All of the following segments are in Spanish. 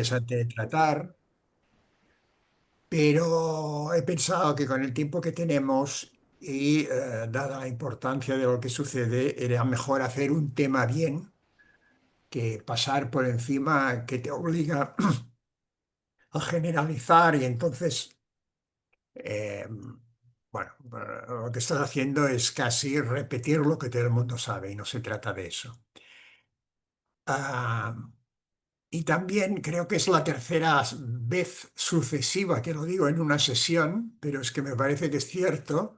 interesante de tratar, pero he pensado que con el tiempo que tenemos y dada la importancia de lo que sucede, era mejor hacer un tema bien que pasar por encima que te obliga a generalizar y entonces, eh, bueno, lo que estás haciendo es casi repetir lo que todo el mundo sabe y no se trata de eso. Ah, y también creo que es la tercera vez sucesiva que lo digo en una sesión, pero es que me parece que es cierto,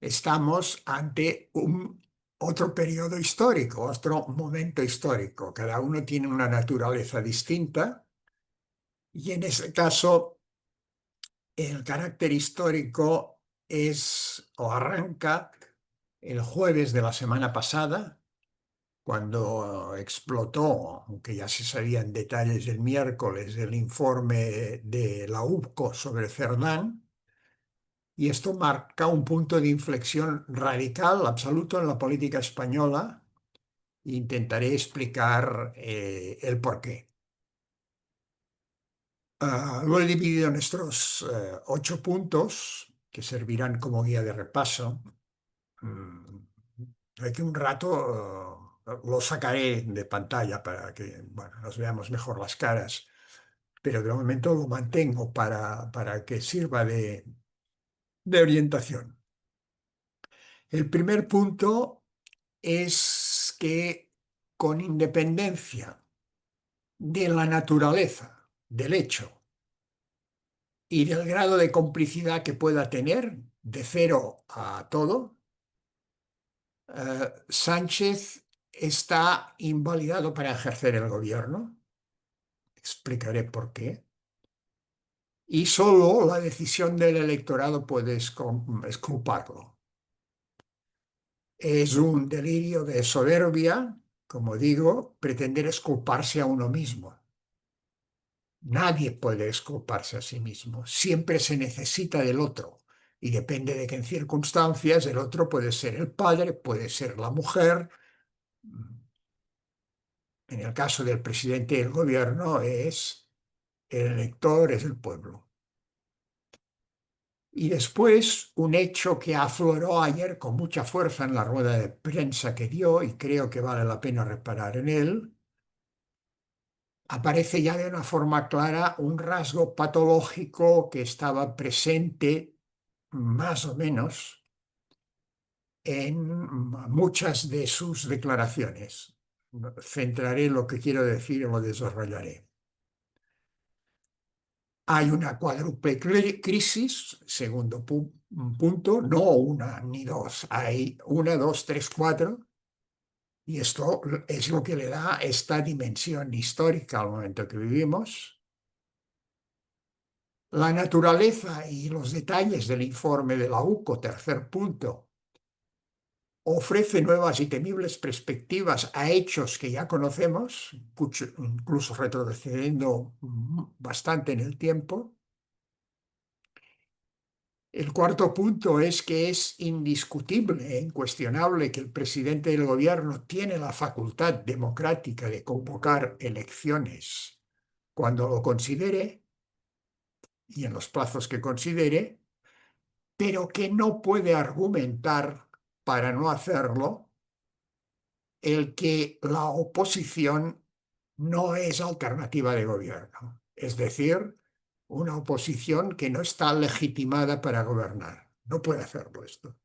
estamos ante un otro periodo histórico, otro momento histórico. Cada uno tiene una naturaleza distinta y en este caso el carácter histórico es o arranca el jueves de la semana pasada, cuando explotó, aunque ya se sabían detalles el miércoles, el informe de la UPCO sobre Cerdán, y esto marca un punto de inflexión radical, absoluto en la política española. Intentaré explicar el porqué. Lo he dividido en estos 8 puntos que servirán como guía de repaso. Mm, De aquí un rato lo sacaré de pantalla para que, bueno, nos veamos mejor las caras, pero de momento lo mantengo para que sirva de orientación. El primer punto es que con independencia de la naturaleza del hecho y del grado de complicidad que pueda tener, de cero a todo, Sánchez está invalidado para ejercer el gobierno. Explicaré por qué. Y solo la decisión del electorado puede exculparlo. Es un delirio de soberbia, como digo, pretender exculparse a uno mismo. Nadie puede exculparse a sí mismo. Siempre se necesita del otro. Y depende de qué circunstancias, el otro puede ser el padre, puede ser la mujer. En el caso del presidente del gobierno es el elector, es el pueblo. Y después, un hecho que afloró ayer con mucha fuerza en la rueda de prensa que dio, y creo que vale la pena reparar en él, aparece ya de una forma clara un rasgo patológico que estaba presente más o menos en muchas de sus declaraciones. Centraré lo que quiero decir y lo desarrollaré. Hay una cuádruple crisis, segundo punto, no una ni dos, hay una, dos, tres, cuatro, y esto es lo que le da esta dimensión histórica al momento que vivimos. La naturaleza y los detalles del informe de la UCO, tercer punto, ofrece nuevas y temibles perspectivas a hechos que ya conocemos, incluso retrocediendo bastante en el tiempo. El cuarto punto es que es indiscutible e incuestionable que el presidente del gobierno tiene la facultad democrática de convocar elecciones cuando lo considere y en los plazos que considere, pero que no puede argumentar para no hacerlo el que la oposición no es alternativa de gobierno, es decir, una oposición que no está legitimada para gobernar. No puede hacerlo esto,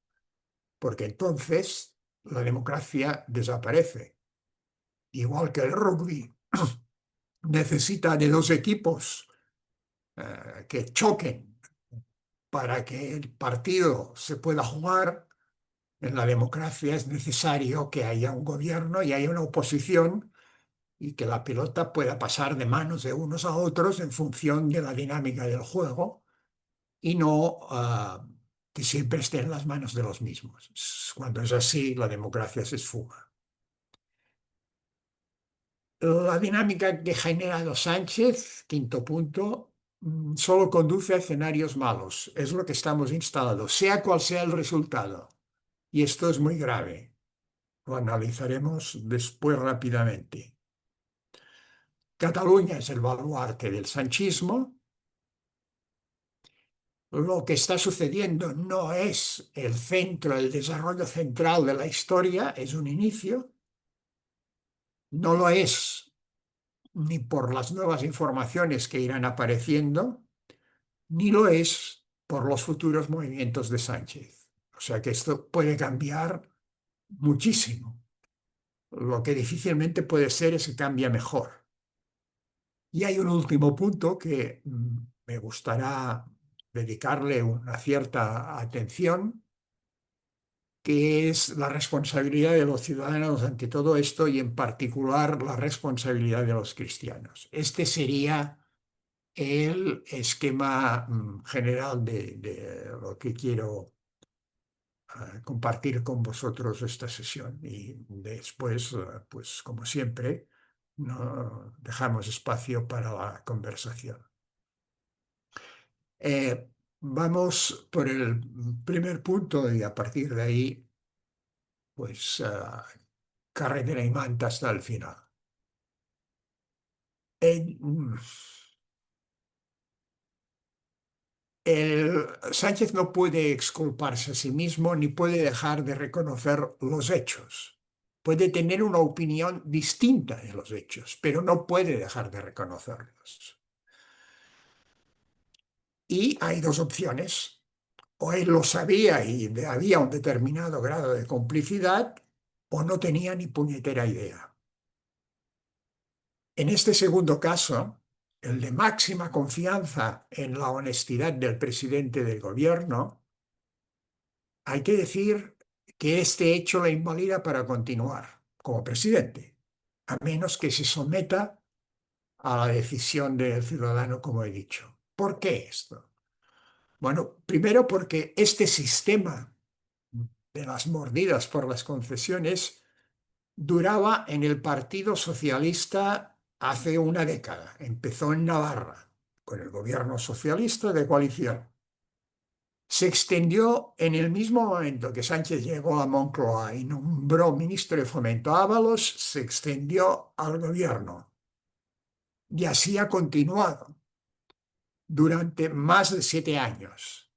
porque entonces la democracia desaparece. Igual que el rugby necesita de dos equipos que choquen para que el partido se pueda jugar, en la democracia es necesario que haya un gobierno y haya una oposición y que la pelota pueda pasar de manos de unos a otros en función de la dinámica del juego y no que siempre esté en las manos de los mismos. Cuando es así, la democracia se esfuma. La dinámica que ha generado Sánchez, quinto punto, solo conduce a escenarios malos. Es lo que estamos instalados, sea cual sea el resultado. Y esto es muy grave. Lo analizaremos después rápidamente. Cataluña es el baluarte del sanchismo. Lo que está sucediendo no es el centro, el desarrollo central de la historia, es un inicio. No lo es ni por las nuevas informaciones que irán apareciendo, ni lo es por los futuros movimientos de Sánchez. O sea que esto puede cambiar muchísimo. Lo que difícilmente puede ser es que cambie mejor. Y hay un último punto que me gustará dedicarle una cierta atención, que es la responsabilidad de los ciudadanos ante todo esto y en particular la responsabilidad de los cristianos. Este sería el esquema general de lo que quiero compartir con vosotros esta sesión. Y después, pues como siempre, no dejamos espacio para la conversación. Vamos por el primer punto y a partir de ahí, pues carretera y manta hasta el final. Eh, Sánchez no puede exculparse a sí mismo ni puede dejar de reconocer los hechos. Puede tener una opinión distinta de los hechos, pero no puede dejar de reconocerlos. Y hay dos opciones. O él lo sabía y había un determinado grado de complicidad, o no tenía ni puñetera idea. En este segundo caso, el de máxima confianza en la honestidad del presidente del gobierno, hay que decir que este hecho le invalida para continuar como presidente, a menos que se someta a la decisión del ciudadano, como he dicho. ¿Por qué esto? Bueno, primero porque este sistema de las mordidas por las concesiones duraba en el Partido Socialista hace una década. Empezó en Navarra, con el gobierno socialista de coalición. Se extendió en el mismo momento que Sánchez llegó a Moncloa y nombró ministro de Fomento a Ábalos, se extendió al gobierno. Y así ha continuado durante más de 7 años.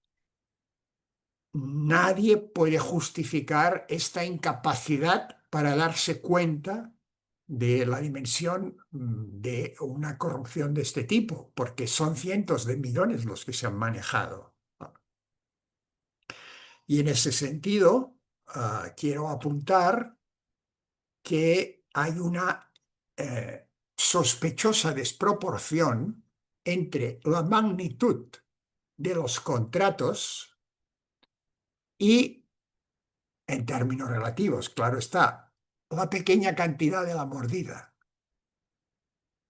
Nadie puede justificar esta incapacidad para darse cuenta de la dimensión de una corrupción de este tipo, porque son cientos de millones los que se han manejado. Y en ese sentido, quiero apuntar que hay una sospechosa desproporción entre la magnitud de los contratos y, en términos relativos, claro está, la pequeña cantidad de la mordida.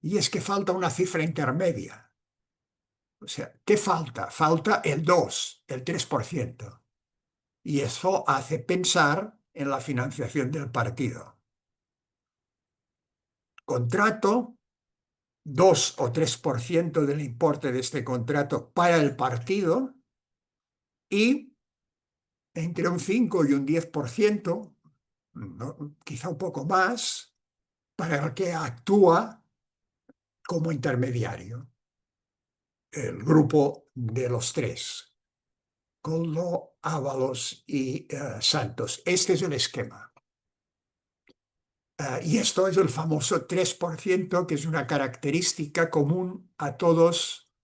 Y es que falta una cifra intermedia. O sea, ¿qué falta? Falta el 2, el 3%. Y eso hace pensar en la financiación del partido. Contrato, 2 o 3% del importe de este contrato para el partido y entre un 5 y un 10%, quizá un poco más, para el que actúa como intermediario, el grupo de los tres, Koldo, Ábalos y Santos. Este es el esquema. Y esto es el famoso 3%, que es una característica común a todos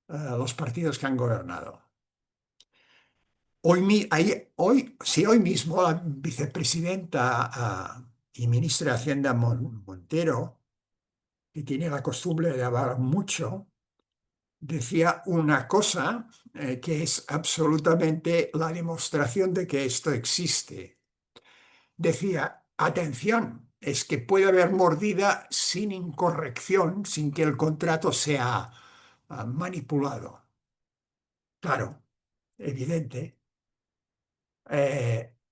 los partidos que han gobernado. Hoy mismo la vicepresidenta y ministra de Hacienda Montero, que tiene la costumbre de hablar mucho, decía una cosa que es absolutamente la demostración de que esto existe. Decía, atención, es que puede haber mordida sin incorrección, sin que el contrato sea manipulado. Claro, evidente,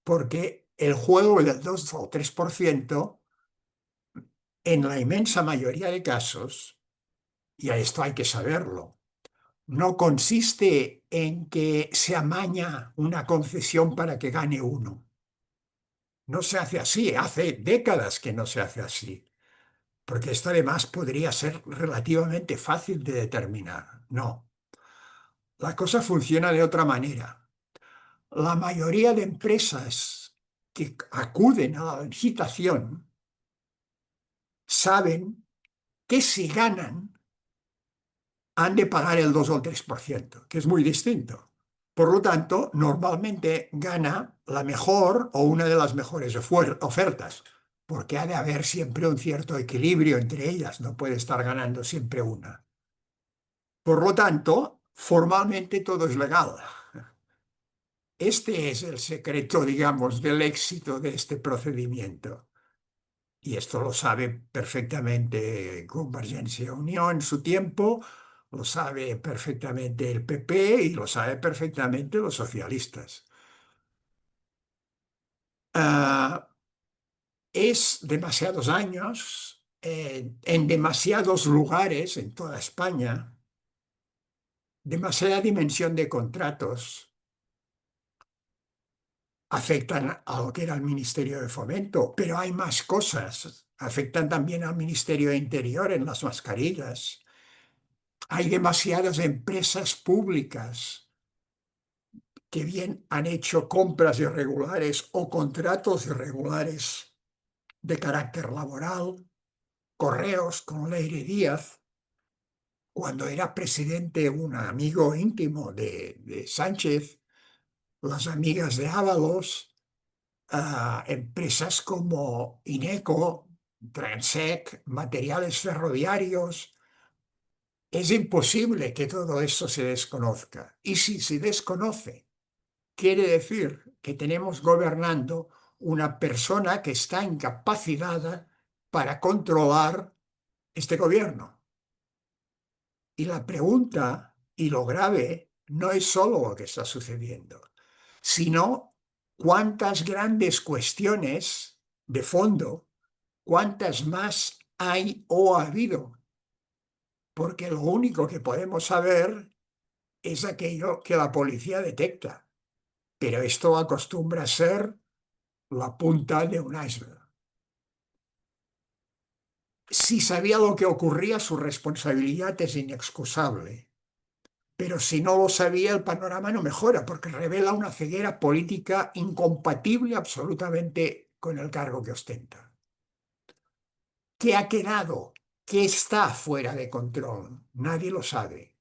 porque el juego del 2 o 3%, en la inmensa mayoría de casos, y a esto hay que saberlo, no consiste en que se amaña una concesión para que gane uno. No se hace así, hace décadas que no se hace así. porque esto además podría ser relativamente fácil de determinar. No, la cosa funciona de otra manera. La mayoría de empresas que acuden a la licitación saben que si ganan han de pagar el 2 o el 3%, que es muy distinto. Por lo tanto, normalmente gana la mejor o una de las mejores ofertas, porque ha de haber siempre un cierto equilibrio entre ellas, no puede estar ganando siempre una. Por lo tanto, formalmente todo es legal. Este es el secreto, digamos, del éxito de este procedimiento. Y esto lo sabe perfectamente Convergencia y Unió en su tiempo, lo sabe perfectamente el PP y lo sabe perfectamente los socialistas. Ah, es demasiados años, en demasiados lugares en toda España, demasiada dimensión de contratos afectan a lo que era el Ministerio de Fomento, pero hay más cosas. Afectan también al Ministerio de Interior en las mascarillas. Hay demasiadas empresas públicas que bien han hecho compras irregulares o contratos irregulares de carácter laboral. Correos con Leire Díaz, cuando era presidente, un amigo íntimo de Sánchez, las amigas de Ábalos, empresas como Ineco, Transec, materiales ferroviarios. Es imposible que todo eso se desconozca. Y si se desconoce, quiere decir que tenemos gobernando una persona que está incapacitada para controlar este gobierno. Y la pregunta y lo grave no es solo lo que está sucediendo, sino cuántas grandes cuestiones de fondo, cuántas más hay o ha habido, porque lo único que podemos saber es aquello que la policía detecta, pero esto acostumbra a ser la punta de un iceberg. Si sabía lo que ocurría, su responsabilidad es inexcusable. Pero si no lo sabía, el panorama no mejora, porque revela una ceguera política incompatible absolutamente con el cargo que ostenta. ¿Qué ha quedado? ¿Qué está fuera de control? Nadie lo sabe.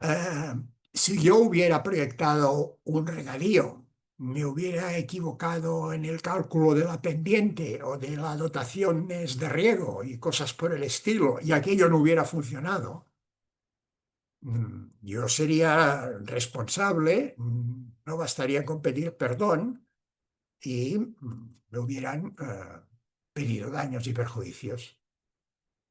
Eh, si yo hubiera proyectado un regadío, me hubiera equivocado en el cálculo de la pendiente o de las dotaciones de riego y cosas por el estilo, y aquello no hubiera funcionado, yo sería responsable, no bastaría con pedir perdón y me hubieran pedido daños y perjuicios.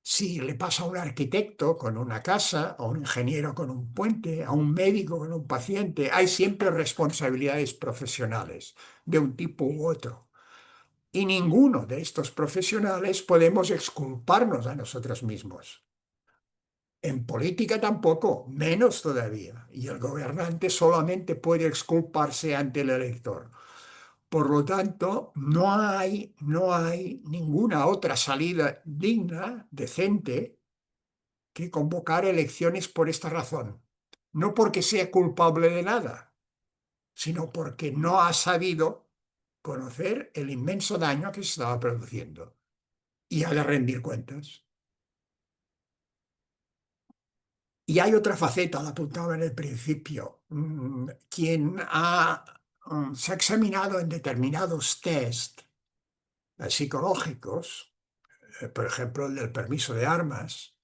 Si le pasa a un arquitecto con una casa, a un ingeniero con un puente, a un médico con un paciente, hay siempre responsabilidades profesionales de un tipo u otro. Y ninguno de estos profesionales podemos exculparnos a nosotros mismos. En política tampoco, menos todavía. Y el gobernante solamente puede exculparse ante el elector. Por lo tanto, no hay ninguna otra salida digna, decente, que convocar elecciones por esta razón. No porque sea culpable de nada, sino porque no ha sabido conocer el inmenso daño que se estaba produciendo y ha de rendir cuentas. Y hay otra faceta, la apuntaba en el principio. Quien se ha examinado en determinados test psicológicos, por ejemplo el del permiso de armas,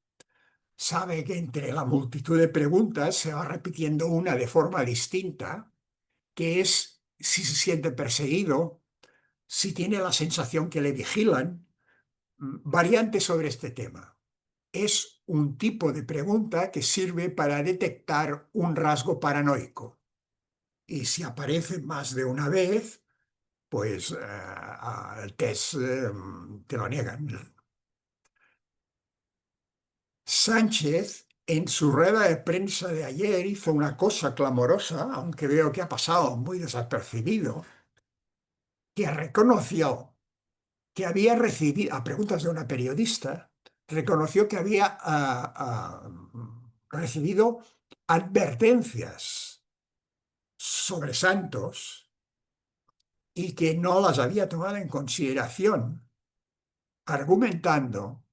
sabe que entre la multitud de preguntas se va repitiendo una de forma distinta, que es si se siente perseguido, si tiene la sensación que le vigilan, variantes sobre este tema. Es un tipo de pregunta que sirve para detectar un rasgo paranoico. Y si aparece más de una vez, pues el test te lo niegan. Sánchez, en su rueda de prensa de ayer, hizo una cosa clamorosa, aunque veo que ha pasado muy desapercibido, que reconoció que había recibido, a preguntas de una periodista, reconoció que había recibido advertencias sobre Santos y que no las había tomado en consideración, argumentando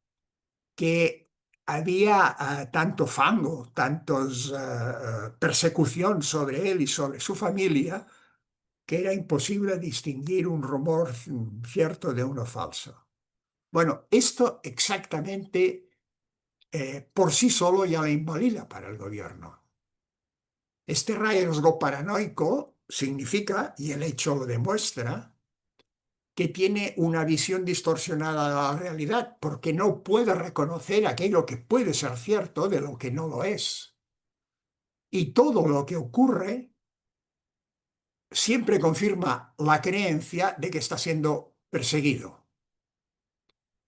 que había tanto fango, tantos persecución sobre él y sobre su familia, que era imposible distinguir un rumor cierto de uno falso. Bueno, esto exactamente por sí solo ya la invalida para el gobierno. Este riesgo paranoico significa, y el hecho lo demuestra, que tiene una visión distorsionada de la realidad, porque no puede reconocer aquello que puede ser cierto de lo que no lo es. Y todo lo que ocurre siempre confirma la creencia de que está siendo perseguido.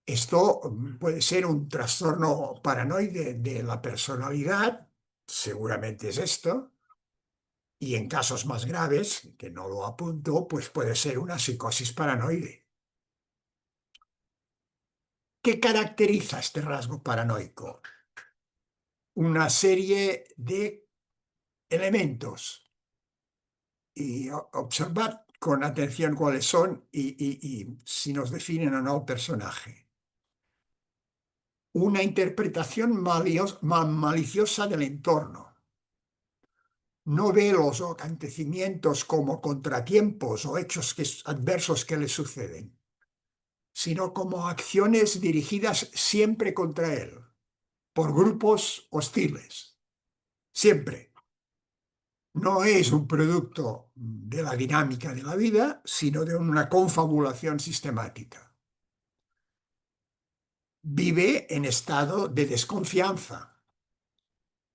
Esto puede ser un trastorno paranoide de la personalidad, seguramente es esto, y en casos más graves, que no lo apunto, pues puede ser una psicosis paranoide. ¿Qué caracteriza este rasgo paranoico? Una serie de elementos y observar con atención cuáles son y si nos definen o no el personaje. Una interpretación maliciosa del entorno. No ve los acontecimientos como contratiempos o hechos adversos que le suceden, sino como acciones dirigidas siempre contra él, por grupos hostiles. Siempre. No es un producto de la dinámica de la vida, sino de una confabulación sistemática. Vive en estado de desconfianza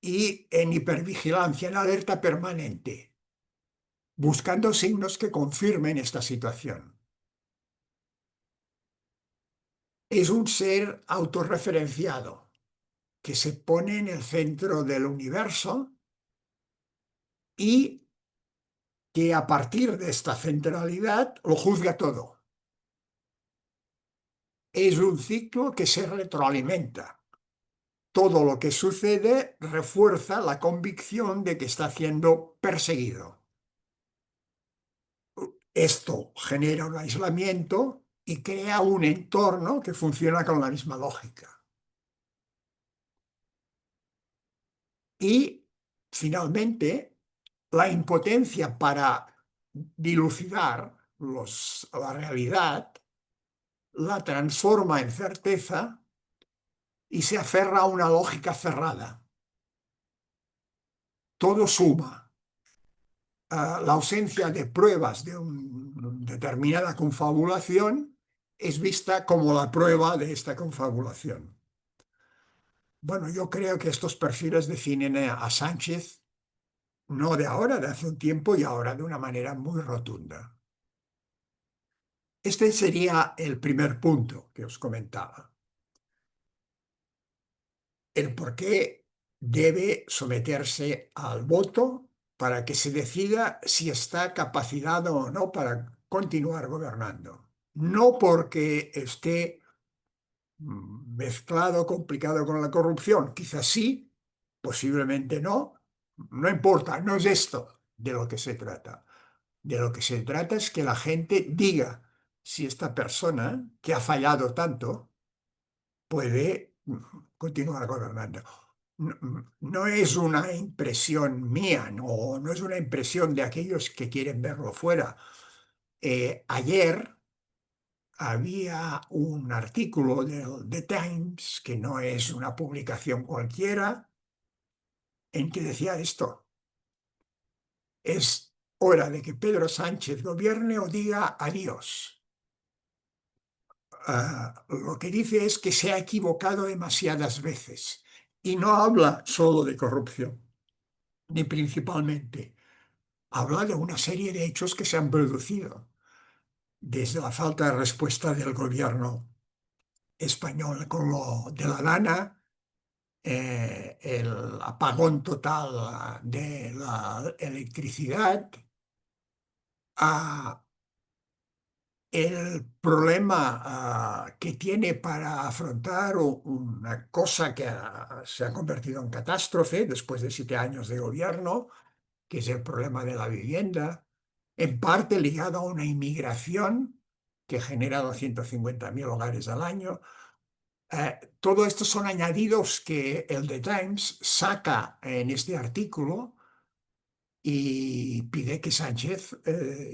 y en hipervigilancia, en alerta permanente, buscando signos que confirmen esta situación. Es un ser autorreferenciado que se pone en el centro del universo y que a partir de esta centralidad lo juzga todo. Es un ciclo que se retroalimenta. Todo lo que sucede refuerza la convicción de que está siendo perseguido. Esto genera un aislamiento y crea un entorno que funciona con la misma lógica. Y, finalmente, la impotencia para dilucidar la realidad la transforma en certeza y se aferra a una lógica cerrada. Todo suma. La ausencia de pruebas de una determinada confabulación es vista como la prueba de esta confabulación. Bueno, yo creo que estos perfiles definen a Sánchez no de ahora, de hace un tiempo y ahora de una manera muy rotunda. Este sería el primer punto que os comentaba. El por qué debe someterse al voto para que se decida si está capacitado o no para continuar gobernando. No porque esté mezclado, complicado con la corrupción, quizás sí, posiblemente no, no importa, no es esto de lo que se trata. De lo que se trata es que la gente diga si esta persona que ha fallado tanto puede continuar gobernando. No, no es una impresión mía, no es una impresión de aquellos que quieren verlo fuera. Ayer había un artículo del The Times, que no es una publicación cualquiera, en que decía esto: es hora de que Pedro Sánchez gobierne o diga adiós. Lo que dice es que se ha equivocado demasiadas veces y no habla solo de corrupción, ni principalmente. Habla de una serie de hechos que se han producido, desde la falta de respuesta del gobierno español con lo de la lana, el apagón total de la electricidad, el problema que tiene para afrontar una cosa que se ha convertido en catástrofe después de 7 años de gobierno, que es el problema de la vivienda, en parte ligado a una inmigración que genera 250.000 hogares al año. Todo esto son añadidos que el The Times saca en este artículo y pide que Sánchez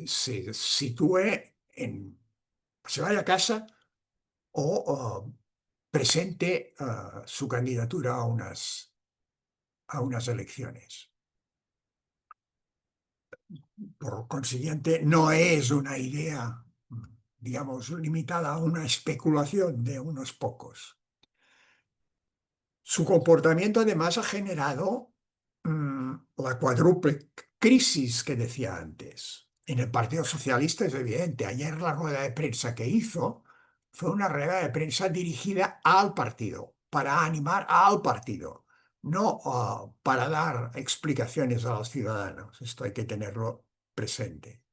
se sitúe en, se vaya a casa o presente su candidatura a unas elecciones. Por consiguiente, no es una idea, digamos, limitada a una especulación de unos pocos. Su comportamiento además ha generado la cuádruple crisis que decía antes. En el Partido Socialista es evidente. Ayer la rueda de prensa que hizo fue una rueda de prensa dirigida al partido, para animar al partido, no para dar explicaciones a los ciudadanos. Esto hay que tenerlo presente.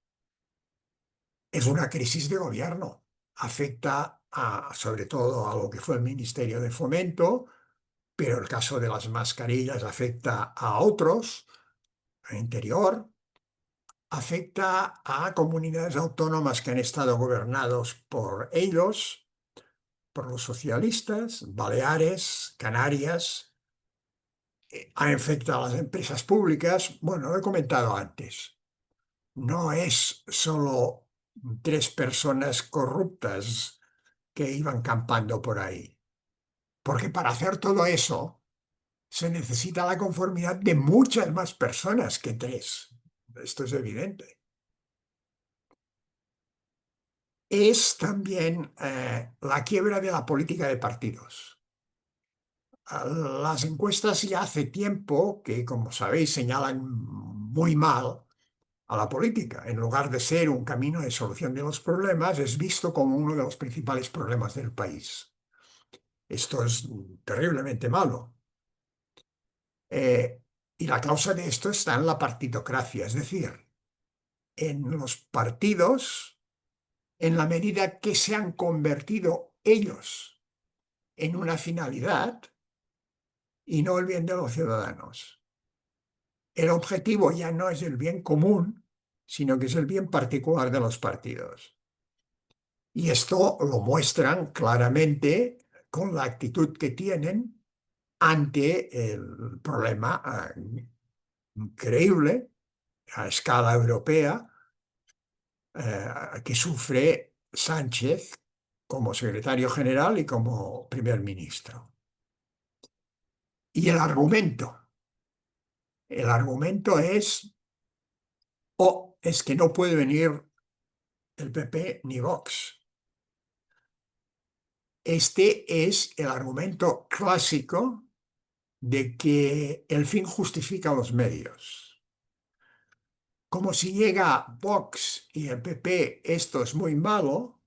Es una crisis de gobierno. Afecta sobre todo a lo que fue el Ministerio de Fomento, pero el caso de las mascarillas afecta a otros, a Interior, afecta a comunidades autónomas que han estado gobernados por ellos, por los socialistas, Baleares, Canarias, afecta a las empresas públicas. Bueno, lo he comentado antes, no es solo 3 personas corruptas que iban campando por ahí, porque para hacer todo eso se necesita la conformidad de muchas más personas que 3. Esto es evidente. Es también la quiebra de la política de partidos. Las encuestas ya hace tiempo que, como sabéis, señalan muy mal a la política. En lugar de ser un camino de solución de los problemas, es visto como uno de los principales problemas del país. Esto es terriblemente malo. Eh, y la causa de esto está en la partitocracia, es decir, en los partidos, en la medida que se han convertido ellos en una finalidad y no el bien de los ciudadanos. El objetivo ya no es el bien común, sino que es el bien particular de los partidos. Y esto lo muestran claramente con la actitud que tienen ante el problema increíble a escala europea que sufre Sánchez como secretario general y como primer ministro. Y el argumento es, es que no puede venir el PP ni Vox. Este es el argumento clásico de que el fin justifica los medios. Como si llega Vox y el PP, esto es muy malo,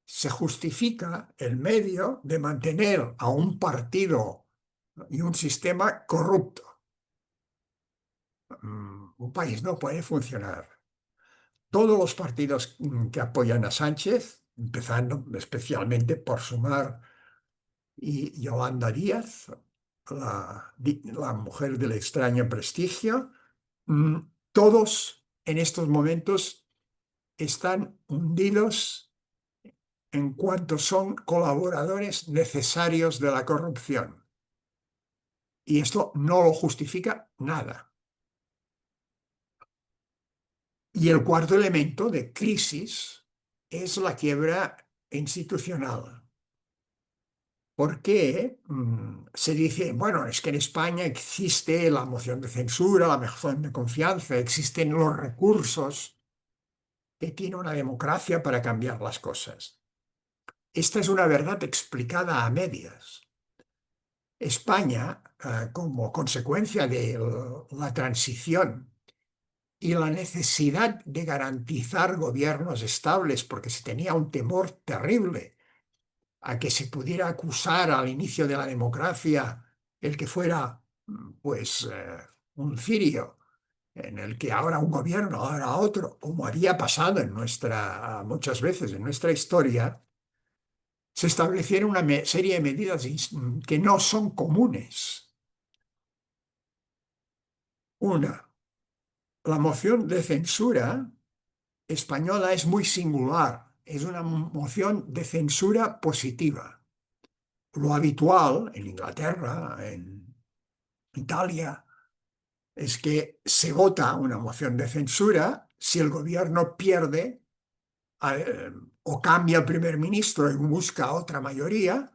se justifica el medio de mantener a un partido y un sistema corrupto. Un país no puede funcionar. Todos los partidos que apoyan a Sánchez, empezando especialmente por Sumar y Yolanda Díaz, la mujer del extraño prestigio, mm, todos en estos momentos están hundidos en cuanto son colaboradores necesarios de la corrupción. Y esto no lo justifica nada. Y el cuarto elemento de crisis es la quiebra institucional. Porque se dice, bueno, es que en España existe la moción de censura, la moción de confianza, existen los recursos que tiene una democracia para cambiar las cosas. Esta es una verdad explicada a medias. España, como consecuencia de la transición y la necesidad de garantizar gobiernos estables, porque se tenía un temor terrible a que se pudiera acusar al inicio de la democracia el que fuera, pues, un cirio en el que ahora un gobierno, ahora otro, como había pasado muchas veces en nuestra historia, se establecieron una serie de medidas que no son comunes. Una, la moción de censura española es muy singular, es una moción de censura positiva. Lo habitual en Inglaterra, en Italia, es que se vota una moción de censura si el gobierno pierde eh, o cambia el primer ministro y busca otra mayoría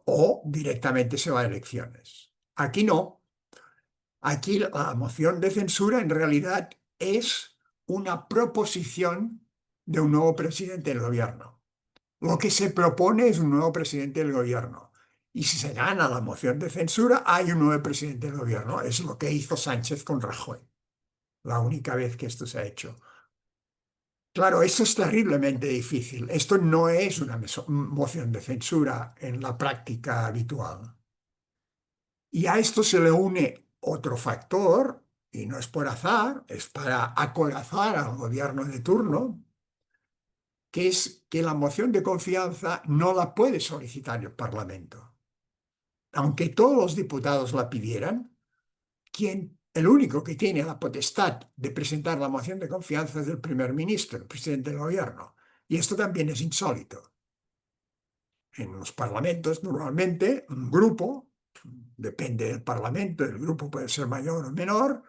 o directamente se va a elecciones. Aquí no. Aquí la moción de censura en realidad es una proposición de un nuevo presidente del gobierno. Lo que se propone es un nuevo presidente del gobierno. Y si se gana la moción de censura, hay un nuevo presidente del gobierno. Es lo que hizo Sánchez con Rajoy, la única vez que esto se ha hecho. Claro, esto es terriblemente difícil. Esto no es una moción de censura en la práctica habitual. Y a esto se le une otro factor, y no es por azar, es para acorazar al gobierno de turno, que es que la moción de confianza no la puede solicitar el Parlamento. Aunque todos los diputados la pidieran, el único que tiene la potestad de presentar la moción de confianza es el primer ministro, el presidente del gobierno. Y esto también es insólito. En los parlamentos, normalmente, un grupo, depende del parlamento, el grupo puede ser mayor o menor,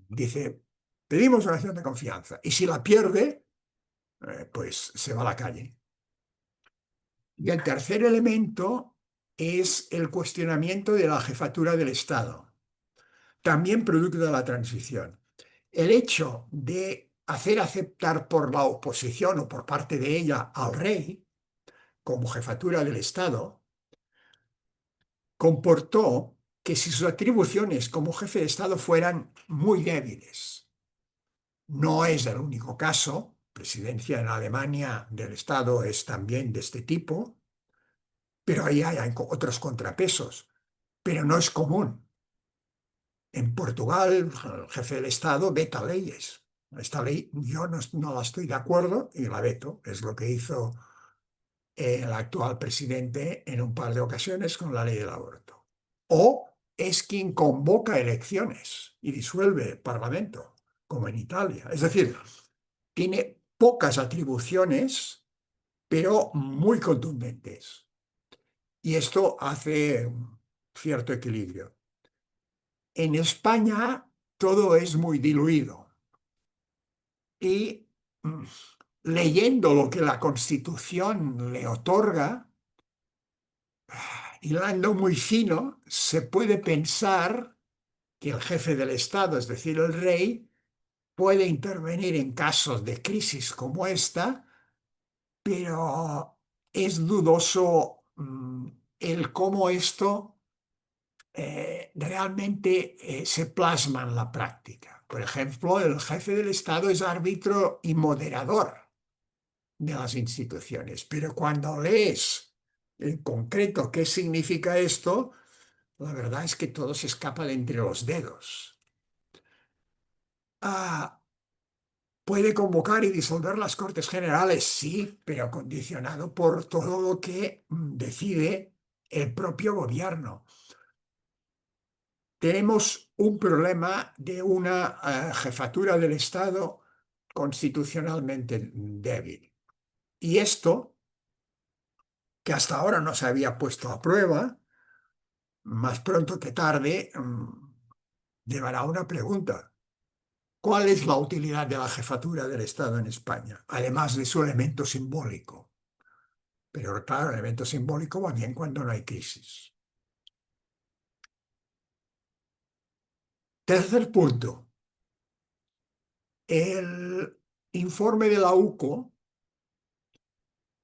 dice, pedimos una moción de confianza. Y si la pierde, pues se va a la calle. Y el tercer elemento es el cuestionamiento de la jefatura del Estado, también producto de la transición. El hecho de hacer aceptar por la oposición o por parte de ella al rey como jefatura del Estado comportó que si sus atribuciones como jefe de Estado fueran muy débiles. No es el único caso. Presidencia en Alemania del Estado es también de este tipo, pero ahí hay otros contrapesos. Pero no es común. En Portugal, el jefe del Estado veta leyes. Esta ley yo no la estoy de acuerdo y la veto. Es lo que hizo el actual presidente en un par de ocasiones con la ley del aborto. O es quien convoca elecciones y disuelve el Parlamento, como en Italia. Es decir, tiene pocas atribuciones, pero muy contundentes. Y esto hace un cierto equilibrio. En España todo es muy diluido y mm, leyendo lo que la Constitución le otorga, hilando muy fino, se puede pensar que el jefe del Estado, es decir, el rey, puede intervenir en casos de crisis como esta, pero es dudoso el cómo esto realmente se plasma en la práctica. Por ejemplo, el jefe del Estado es árbitro y moderador de las instituciones, pero cuando lees en concreto qué significa esto, la verdad es que todo se escapa de entre los dedos. Ah, puede convocar y disolver las Cortes Generales, sí, pero condicionado por todo lo que decide el propio gobierno. Tenemos un problema de una jefatura del Estado constitucionalmente débil. Y esto, que hasta ahora no se había puesto a prueba, más pronto que tarde, llevará a una pregunta. ¿Cuál es la utilidad de la jefatura del Estado en España? Además de su elemento simbólico. Pero claro, el elemento simbólico va bien cuando no hay crisis. Tercer punto. El informe de la UCO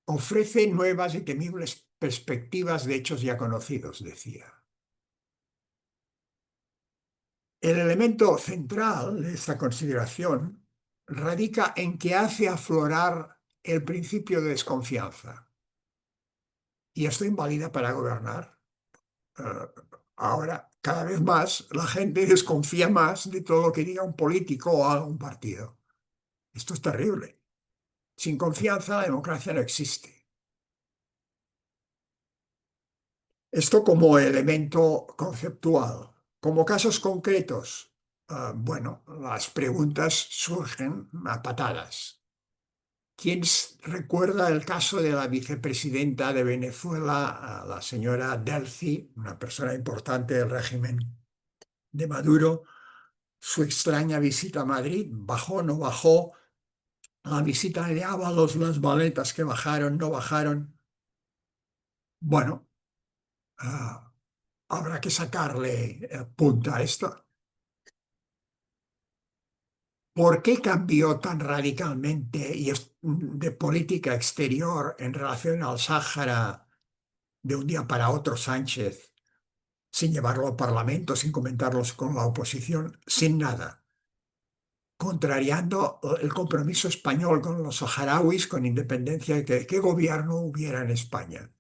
ofrece nuevas y temibles perspectivas de hechos ya conocidos, decía. El elemento central de esta consideración radica en que hace aflorar el principio de desconfianza. ¿Y esto invalida para gobernar? Eh, Ahora, cada vez más la gente desconfía más de todo lo que diga un político o haga un partido. Esto es terrible. Sin confianza la democracia no existe. Esto como elemento conceptual. Como casos concretos, bueno, las preguntas surgen a patadas. ¿Quién recuerda el caso de la vicepresidenta de Venezuela, la señora Delcy, una persona importante del régimen de Maduro, su extraña visita a Madrid? ¿Bajó, no bajó? La visita de Ábalos, las maletas que bajaron, no bajaron. Bueno, ah, habrá que sacarle punta a esto. ¿Por qué cambió tan radicalmente de política exterior en relación al Sáhara de un día para otro Sánchez, sin llevarlo al Parlamento, sin comentarlos con la oposición, sin nada, contrariando el compromiso español con los saharauis con independencia de que qué gobierno hubiera en España?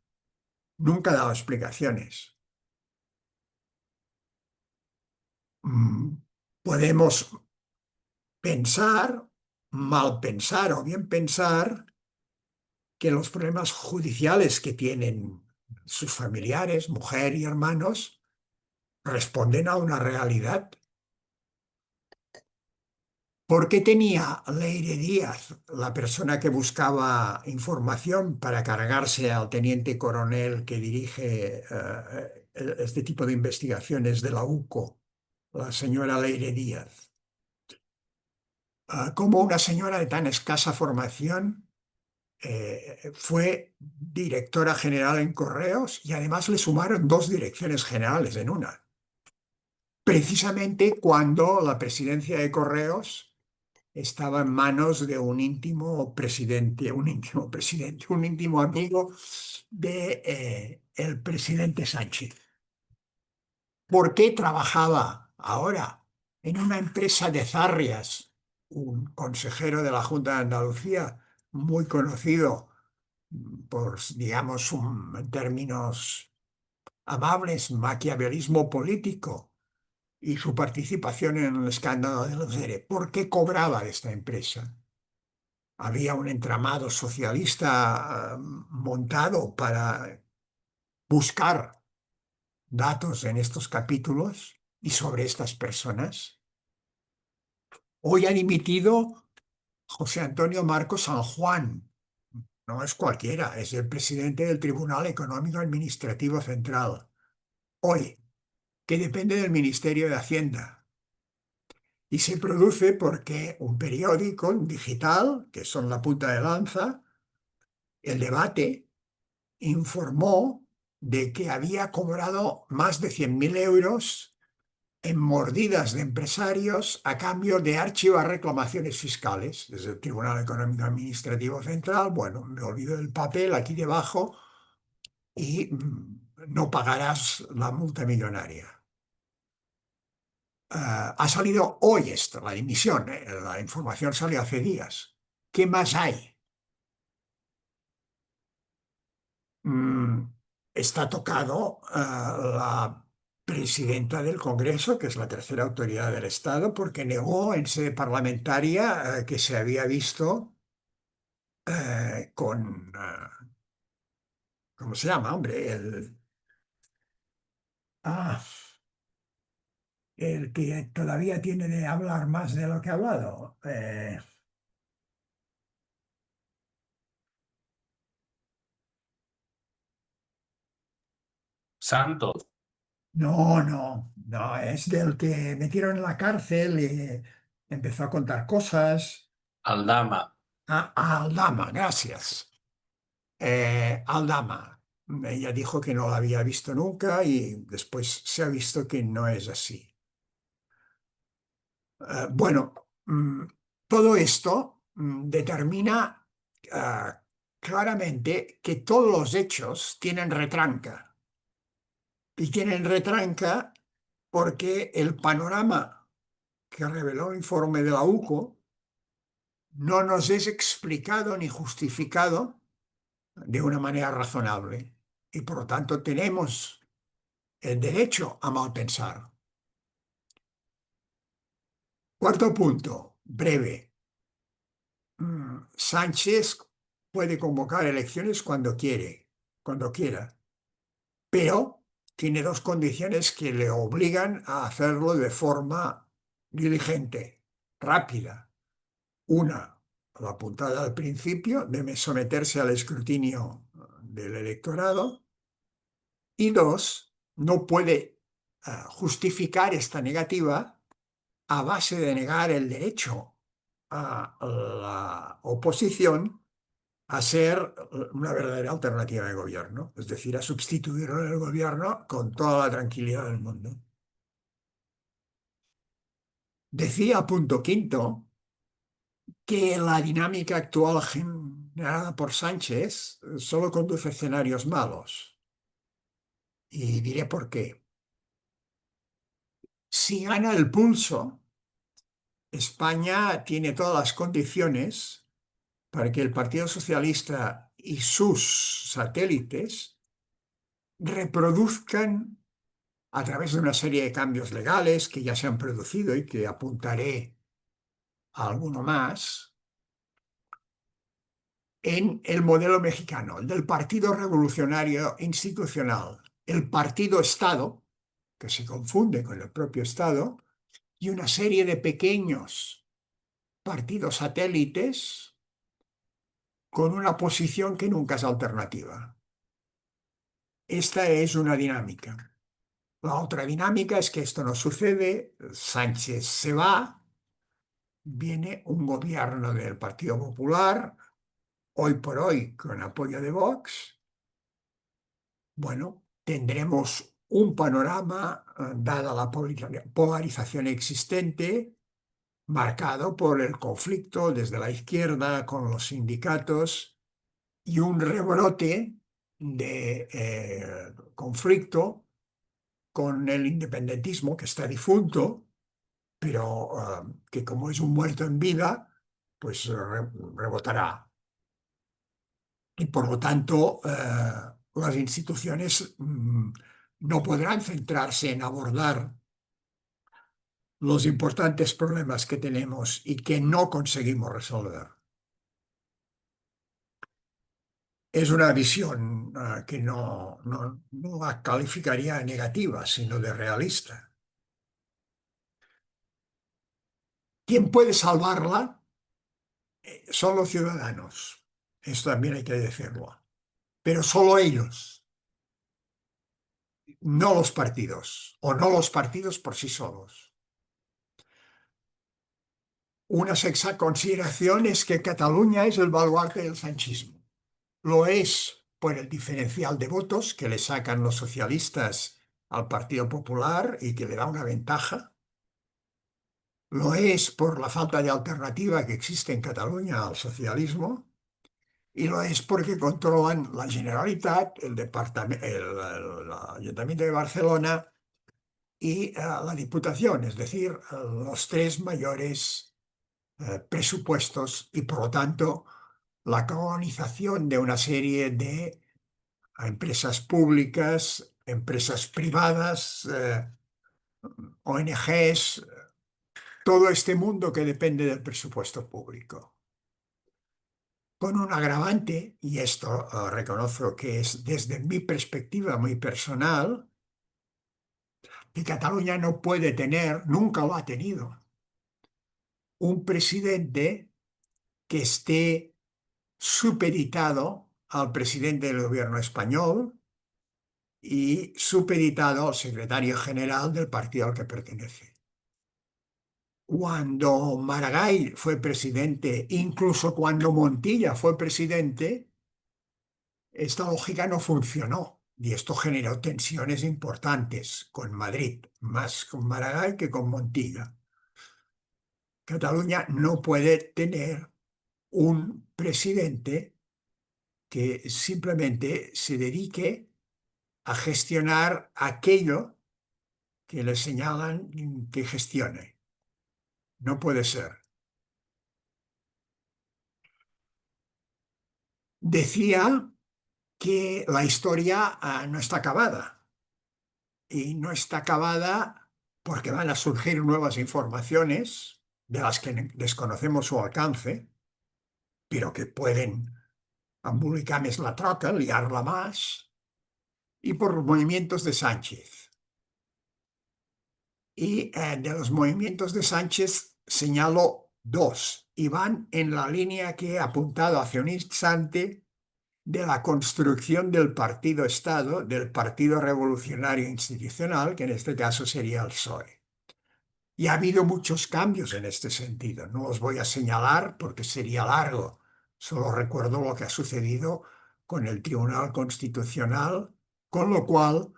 Nunca ha dado explicaciones. Mm, Podemos pensar, mal pensar o bien pensar que los problemas judiciales que tienen sus familiares, mujer y hermanos, responden a una realidad. ¿Por qué tenía Leire Díaz, la persona que buscaba información para cargarse al teniente coronel que dirige este tipo de investigaciones de la UCO, la señora Leire Díaz? ¿Cómo una señora de tan escasa formación fue directora general en Correos y además le sumaron dos direcciones generales en una? Precisamente cuando la presidencia de Correos estaba en manos de un íntimo amigo de el presidente Sánchez. ¿Por qué trabajaba ahora en una empresa de Zarrias, un consejero de la Junta de Andalucía muy conocido por, digamos, en términos amables, maquiavelismo político y su participación en el escándalo de los ERE? ¿Por qué cobraba de esta empresa? Había un entramado socialista montado para buscar datos en estos capítulos y sobre estas personas. Hoy ha dimitido José Antonio Marcos San Juan. No es cualquiera, es el presidente del Tribunal Económico Administrativo Central. Hoy, que depende del Ministerio de Hacienda. Y se produce porque un periódico digital, que son la punta de lanza, El Debate, informó de que había cobrado más de 100.000 euros en mordidas de empresarios a cambio de archivar reclamaciones fiscales desde el Tribunal Económico Administrativo Central. Bueno, me olvido del papel aquí debajo y no pagarás la multa millonaria. Ha salido hoy esto, la dimisión, la información salió hace días. ¿Qué más hay? Mm, Está tocado la presidenta del Congreso, que es la tercera autoridad del Estado, porque negó en sede parlamentaria que se había visto con, ¿cómo se llama, hombre? Ah, el que todavía tiene de hablar más de lo que ha hablado. Santos, No, no, no, es del que metieron en la cárcel y empezó a contar cosas. Aldama, A Aldama, gracias. Aldama. Ella dijo que no la había visto nunca y después se ha visto que no es así. Bueno, todo esto determina claramente que todos los hechos tienen retranca y tienen retranca porque el panorama que reveló el informe de la UCO no nos es explicado ni justificado de una manera razonable. Y por lo tanto tenemos el derecho a malpensar. Cuarto punto, breve. Sánchez puede convocar elecciones cuando quiera, pero tiene dos condiciones que le obligan a hacerlo de forma diligente, rápida. Una, la apuntada al principio, debe someterse al escrutinio del electorado. Y dos, no puede justificar esta negativa a base de negar el derecho a la oposición a ser una verdadera alternativa de gobierno, es decir, a sustituirlo en el gobierno con toda la tranquilidad del mundo. Decía, punto quinto, que la dinámica actual generada por Sánchez solo conduce a escenarios malos. Y diré por qué. Si gana el pulso, España tiene todas las condiciones para que el Partido Socialista y sus satélites reproduzcan a través de una serie de cambios legales que ya se han producido y que apuntaré a alguno más, en el modelo mexicano, el del Partido Revolucionario Institucional, el Partido Estado, que se confunde con el propio Estado, y una serie de pequeños partidos satélites con una posición que nunca es alternativa. Esta es una dinámica. La otra dinámica es que esto no sucede, Sánchez se va, viene un gobierno del Partido Popular, hoy por hoy con apoyo de Vox. Bueno, tendremos un panorama, dada la polarización existente, marcado por el conflicto desde la izquierda con los sindicatos y un rebrote de conflicto con el independentismo, que está difunto, pero que como es un muerto en vida, pues rebotará. Y por lo tanto, las instituciones no podrán centrarse en abordar los importantes problemas que tenemos y que no conseguimos resolver. Es una visión que no la calificaría de negativa, sino de realista. ¿Quién puede salvarla? Son los ciudadanos. Esto también hay que decirlo. Pero solo ellos, no los partidos, o no los partidos por sí solos. Una sexta consideración es que Cataluña es el baluarte del sanchismo. Lo es por el diferencial de votos que le sacan los socialistas al Partido Popular y que le da una ventaja. Lo es por la falta de alternativa que existe en Cataluña al socialismo. Y lo es porque controlan la Generalitat, el Ayuntamiento de Barcelona y la Diputación, es decir, los tres mayores presupuestos y, por lo tanto, la colonización de una serie de empresas públicas, empresas privadas, ONGs, todo este mundo que depende del presupuesto público. Con un agravante, y esto reconozco que es desde mi perspectiva muy personal, que Cataluña no puede tener, nunca lo ha tenido, un presidente que esté supeditado al presidente del gobierno español y supeditado al secretario general del partido al que pertenece. Cuando Maragall fue presidente, incluso cuando Montilla fue presidente, esta lógica no funcionó y esto generó tensiones importantes con Madrid, más con Maragall que con Montilla. Cataluña no puede tener un presidente que simplemente se dedique a gestionar aquello que le señalan que gestione. No puede ser. Decía que la historia no está acabada. y no está acabada porque van a surgir nuevas informaciones de las que desconocemos su alcance, pero que pueden ambulicames la troca, liarla más, y por los movimientos de Sánchez. Y de los movimientos de Sánchez señalo dos, y van en la línea que he apuntado hace un instante de la construcción del partido-Estado, del Partido Revolucionario Institucional, que en este caso sería el PSOE. Y ha habido muchos cambios en este sentido. No los voy a señalar porque sería largo. Solo recuerdo lo que ha sucedido con el Tribunal Constitucional, con lo cual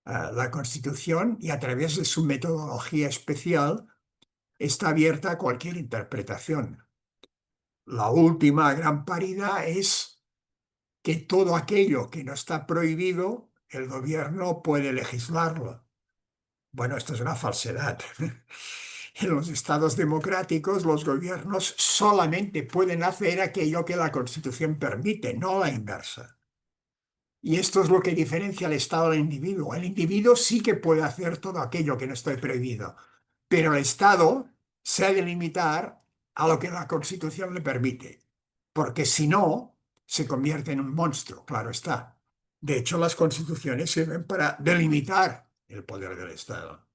la Constitución, y a través de su metodología especial, está abierta a cualquier interpretación. La última gran paridad es que todo aquello que no está prohibido, el gobierno puede legislarlo. Bueno, esto es una falsedad. En los estados democráticos, los gobiernos solamente pueden hacer aquello que la Constitución permite, no la inversa. Y esto es lo que diferencia al Estado del individuo. El individuo sí que puede hacer todo aquello que no está prohibido, pero el Estado se ha de limitar a lo que la Constitución le permite, porque si no, se convierte en un monstruo, claro está. De hecho, las constituciones sirven para delimitar el poder del Estado.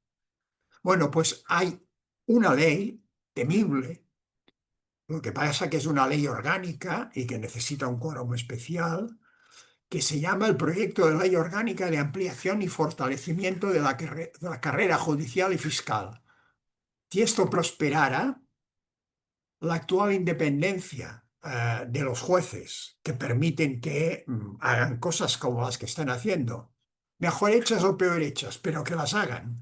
Bueno, pues hay una ley temible, lo que pasa que es una ley orgánica y que necesita un quórum especial, que se llama el Proyecto de Ley Orgánica de Ampliación y Fortalecimiento de la Carrera Judicial y Fiscal. Si esto prosperara, la actual independencia de los jueces, que permiten que hagan cosas como las que están haciendo, mejor hechas o peor hechas, pero que las hagan,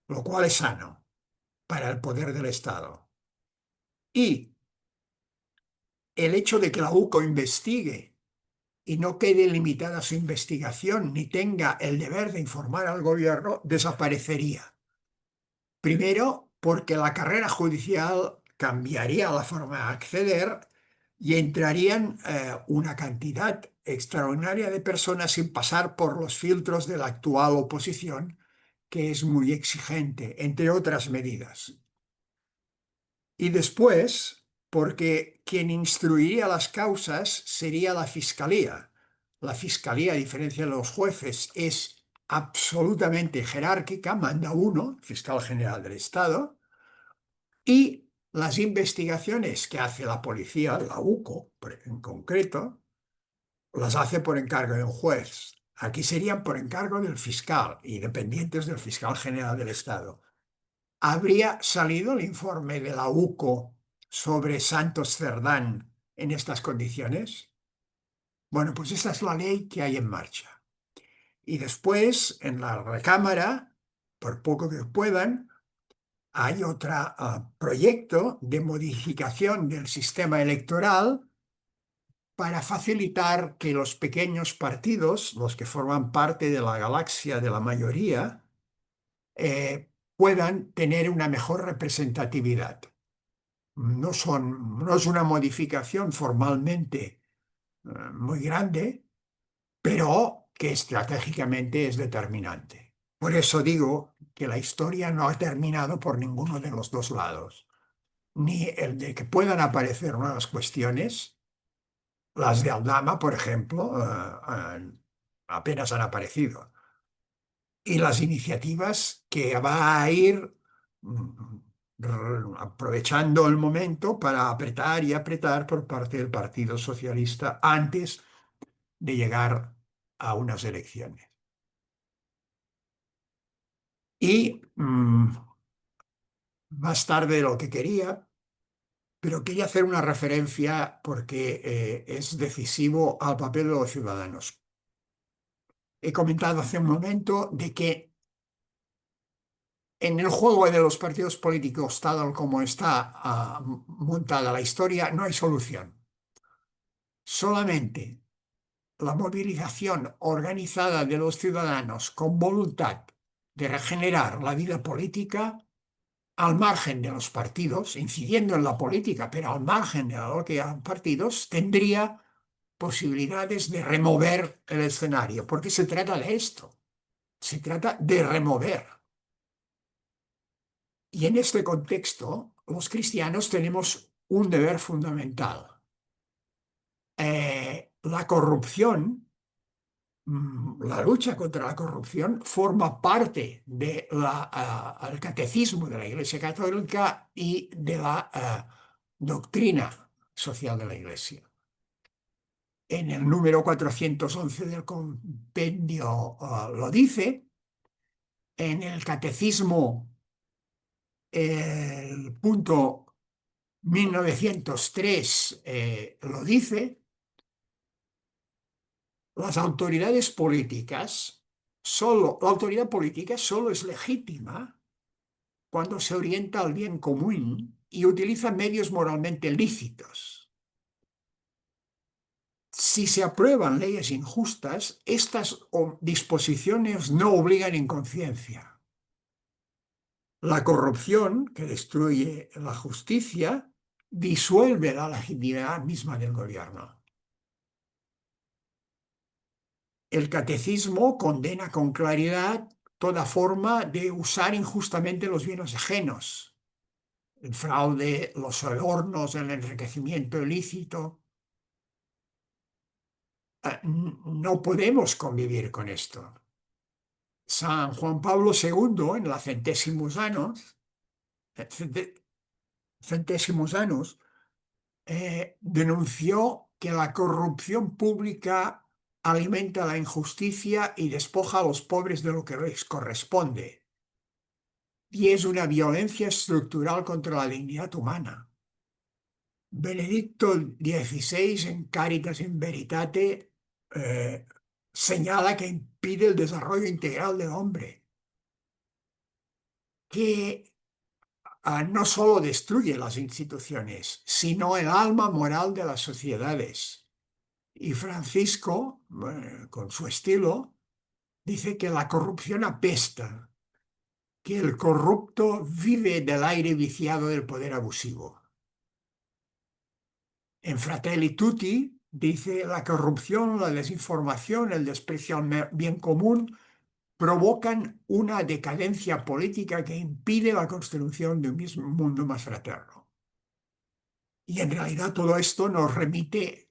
lo cual es sano para el poder del Estado. Y el hecho de que la UCO investigue y no quede limitada su investigación ni tenga el deber de informar al gobierno, desaparecería. Primero, porque la carrera judicial cambiaría la forma de acceder y entrarían una cantidad extraordinaria de personas sin pasar por los filtros de la actual oposición, que es muy exigente, entre otras medidas. Y después, porque quien instruiría las causas sería la Fiscalía. La Fiscalía, a diferencia de los jueces, es absolutamente jerárquica, manda uno, fiscal general del Estado, y las investigaciones que hace la policía, la UCO en concreto, las hace por encargo de un juez. Aquí serían por encargo del fiscal y dependientes del fiscal general del Estado. ¿Habría salido el informe de la UCO sobre Santos Cerdán en estas condiciones? Bueno, pues esta es la ley que hay en marcha. Y después, en la recámara, por poco que puedan, hay otro proyecto de modificación del sistema electoral para facilitar que los pequeños partidos, los que forman parte de la galaxia de la mayoría, puedan tener una mejor representatividad. No es una modificación formalmente muy grande, pero que estratégicamente es determinante. Por eso digo que la historia no ha terminado por ninguno de los dos lados, ni el de que puedan aparecer nuevas cuestiones, las de Aldama, por ejemplo, apenas han aparecido, y las iniciativas que va a ir aprovechando el momento para apretar y apretar por parte del Partido Socialista antes de llegar a unas elecciones. Y más tarde de lo que quería, pero quería hacer una referencia porque es decisivo al papel de los ciudadanos. He comentado hace un momento de que en el juego de los partidos políticos, tal como está montada la historia, no hay solución. Solamente la movilización organizada de los ciudadanos con voluntad de regenerar la vida política al margen de los partidos, incidiendo en la política, pero al margen de lo que eran partidos, tendría posibilidades de remover el escenario, porque se trata de esto. se trata de remover. Y en este contexto, los cristianos tenemos un deber fundamental. La corrupción, la lucha contra la corrupción forma parte del catecismo de la Iglesia Católica y de la doctrina social de la Iglesia. En el número 411 del compendio lo dice, en el catecismo el punto 1903 lo dice. Las autoridades políticas, la autoridad política solo es legítima cuando se orienta al bien común y utiliza medios moralmente lícitos. Si se aprueban leyes injustas, estas disposiciones no obligan en conciencia. La corrupción, que destruye la justicia, disuelve la legitimidad misma del gobierno. El catecismo condena con claridad toda forma de usar injustamente los bienes ajenos, el fraude, los sobornos, el enriquecimiento ilícito. No podemos convivir con esto. San Juan Pablo II, en la Centésimos Annus, denunció que la corrupción pública alimenta la injusticia y despoja a los pobres de lo que les corresponde. Y es una violencia estructural contra la dignidad humana. Benedicto XVI, en Caritas in Veritate, señala que impide el desarrollo integral del hombre, que no solo destruye las instituciones, sino el alma moral de las sociedades. Y Francisco, con su estilo, dice que la corrupción apesta, que el corrupto vive del aire viciado del poder abusivo. En Fratelli Tutti dice, la corrupción, la desinformación, el desprecio al bien común provocan una decadencia política que impide la construcción de un mismo mundo más fraterno. Y en realidad todo esto nos remite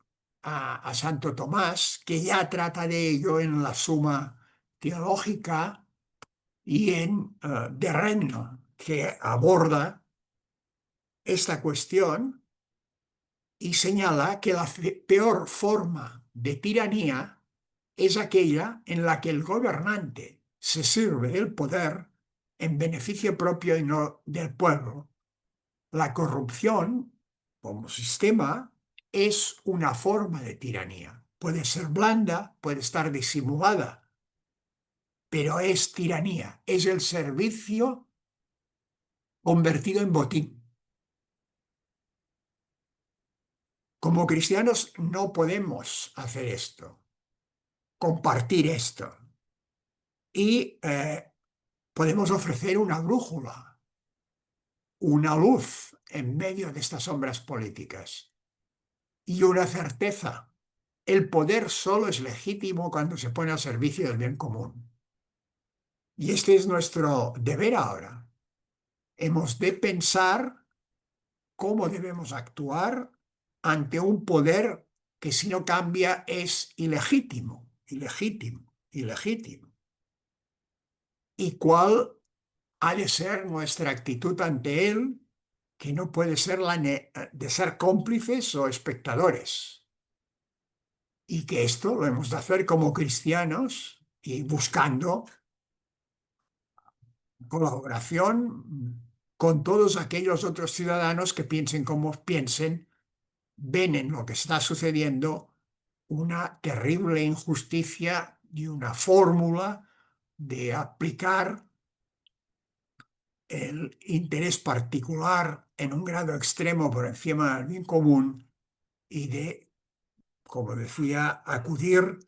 a Santo Tomás, que ya trata de ello en la Suma Teológica y en De Regno, que aborda esta cuestión y señala que la peor forma de tiranía es aquella en la que el gobernante se sirve del poder en beneficio propio y no del pueblo. La corrupción, como sistema, es una forma de tiranía. Puede ser blanda, puede estar disimulada, pero es tiranía, es el servicio convertido en botín. Como cristianos no podemos hacer esto, compartir esto. Y podemos ofrecer una brújula, una luz en medio de estas sombras políticas y una certeza. El poder solo es legítimo cuando se pone al servicio del bien común. Y este es nuestro deber ahora. Hemos de pensar cómo debemos actuar ante un poder que si no cambia es ilegítimo, ilegítimo, ilegítimo. ¿Y cuál ha de ser nuestra actitud ante él, que no puede ser la de ser cómplices o espectadores? Y que esto lo hemos de hacer como cristianos y buscando colaboración con todos aquellos otros ciudadanos que piensen como piensen, ven en lo que está sucediendo una terrible injusticia y una fórmula de aplicar el interés particular en un grado extremo por encima del bien común y de, como decía, acudir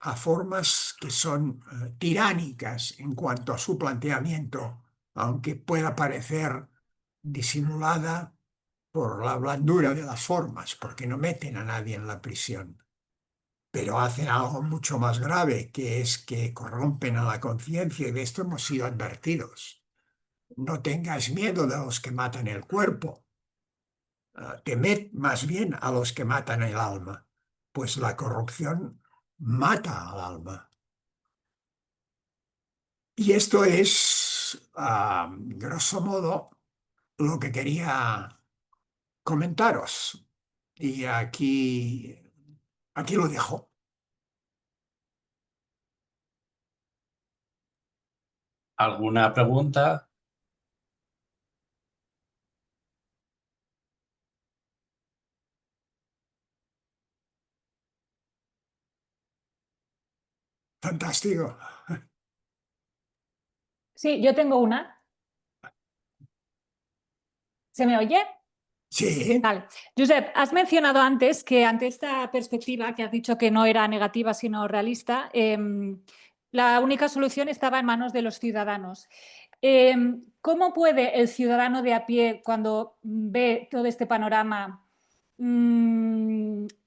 a formas que son tiránicas en cuanto a su planteamiento, aunque pueda parecer disimulada por la blandura de las formas, porque no meten a nadie en la prisión. pero hacen algo mucho más grave, que es que corrompen a la conciencia, y de esto hemos sido advertidos. No tengas miedo de los que matan el cuerpo, temed más bien a los que matan el alma, pues la corrupción mata al alma. Y esto es, grosso modo, lo que quería comentaros. Y aquí lo dejo. ¿Alguna pregunta? Fantástico. Sí, yo tengo una. ¿Se me oye? Sí, Vale. Josep, has mencionado antes que ante esta perspectiva que has dicho que no era negativa sino realista, la única solución estaba en manos de los ciudadanos. ¿Cómo puede el ciudadano de a pie, cuando ve todo este panorama,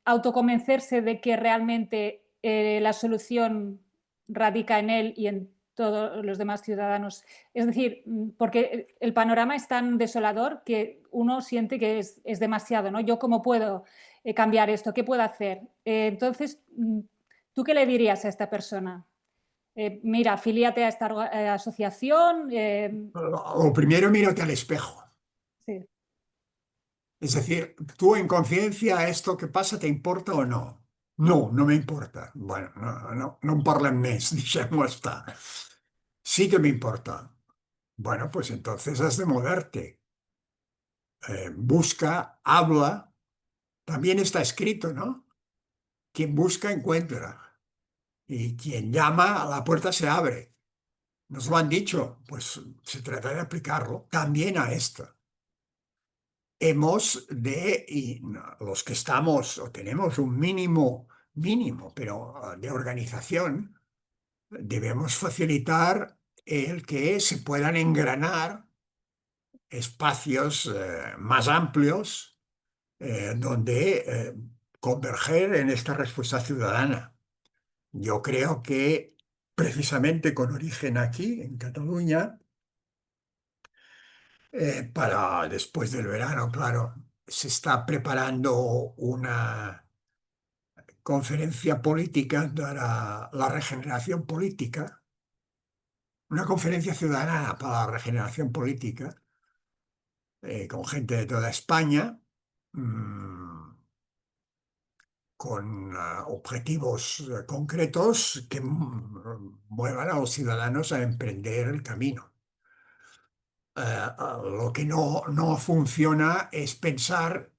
autoconvencerse de que realmente la solución radica en él y en todos los demás ciudadanos? Es decir, porque el panorama es tan desolador que uno siente que es demasiado, ¿no? ¿Yo cómo puedo cambiar esto? ¿Qué puedo hacer? Entonces, ¿tú qué le dirías a esta persona? Mira, afíliate a esta asociación. o primero mírate al espejo. Sí. Es decir, tú en conciencia, ¿esto que pasa te importa o no? No, no me importa. Bueno, no em parlem més, deixem-ho estar. Sí que me importa. Bueno, pues entonces has de moverte. Busca, habla. También está escrito, ¿no? Quien busca, encuentra. Y quien llama, a la puerta se abre. Nos lo han dicho, pues se trata de aplicarlo también a esto. Y no, los que estamos o tenemos un mínimo, pero de organización, debemos facilitar el que se puedan engranar espacios más amplios donde converger en esta respuesta ciudadana. Yo creo que precisamente con origen aquí, en Cataluña, para después del verano, claro, se está preparando una conferencia política para la regeneración política, una conferencia ciudadana para la regeneración política, con gente de toda España, mm, con objetivos concretos que muevan a los ciudadanos a emprender el camino. Lo que no funciona es pensar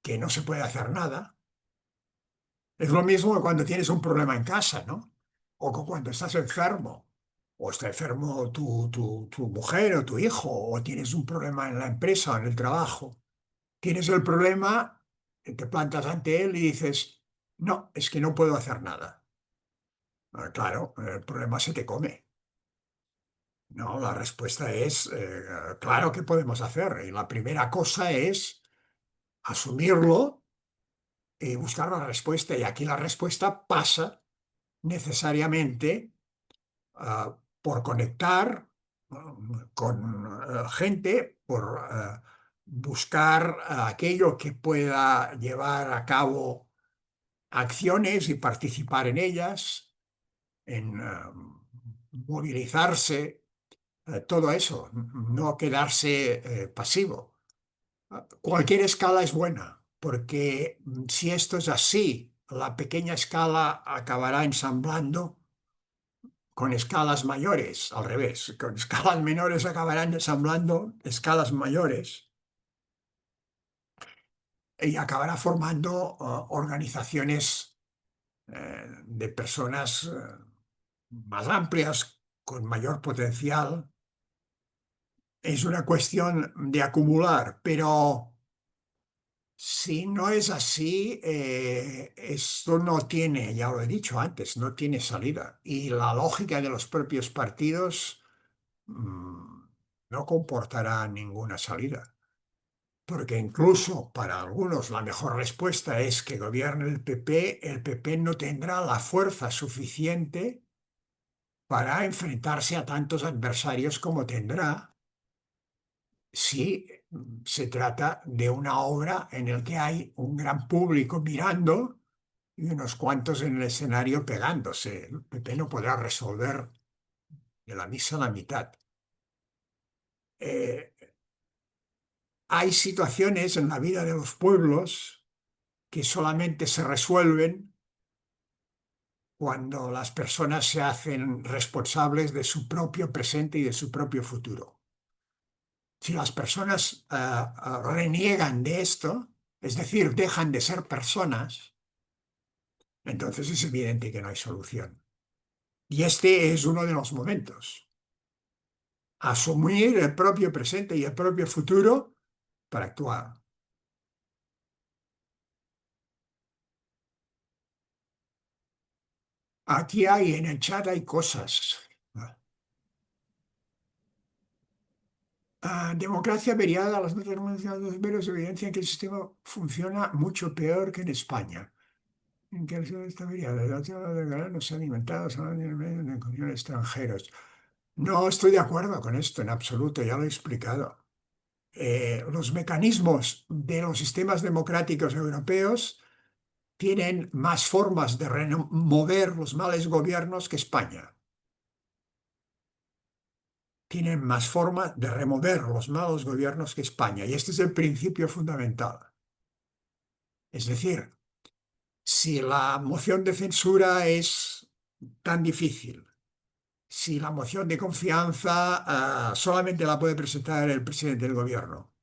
que no se puede hacer nada. Es lo mismo que cuando tienes un problema en casa, ¿no? O cuando estás enfermo, o está enfermo tu mujer o tu hijo, o tienes un problema en la empresa o en el trabajo. Tienes el problema, te plantas ante él y dices, no, es que no puedo hacer nada. Claro, el problema se te come. No, la respuesta es, claro que podemos hacer. Y la primera cosa es asumirlo y buscar la respuesta. Y aquí la respuesta pasa necesariamente por conectar con gente, por buscar aquello que pueda llevar a cabo acciones y participar en ellas, en movilizarse, todo eso, no quedarse pasivo. Cualquier escala es buena, porque si esto es así, la pequeña escala acabará ensamblando con escalas mayores, al revés, con escalas menores acabarán ensamblando escalas mayores y acabará formando organizaciones de personas más amplias, con mayor potencial. Es una cuestión de acumular, pero si no es así, esto no tiene, ya lo he dicho antes, no tiene salida. Y la lógica de los propios partidos no comportará ninguna salida. porque incluso para algunos la mejor respuesta es que gobierne el PP no tendrá la fuerza suficiente para enfrentarse a tantos adversarios como tendrá si se trata de una obra en la que hay un gran público mirando y unos cuantos en el escenario pegándose. El PP no podrá resolver de la misa la mitad. Eh, Hay situaciones en la vida de los pueblos que solamente se resuelven cuando las personas se hacen responsables de su propio presente y de su propio futuro. Si las personas reniegan de esto, es decir, dejan de ser personas, entonces es evidente que no hay solución. Y este es uno de los momentos. Asumir el propio presente y el propio futuro para actuar. Aquí hay, en el chat hay cosas. Democracia variada, las notas de los veros evidencian que el sistema funciona mucho peor que en España. En que el sistema está variada, la última de no se ha alimentado, se han de comunión extranjeros. No estoy de acuerdo con esto en absoluto, ya lo he explicado. Los mecanismos de los sistemas democráticos europeos tienen más formas de remover los males gobiernos que España. Tienen más formas de remover los malos gobiernos que España. Y este es el principio fundamental. Es decir, si la moción de censura es tan difícil, si la moción de confianza solamente la puede presentar el presidente del gobierno,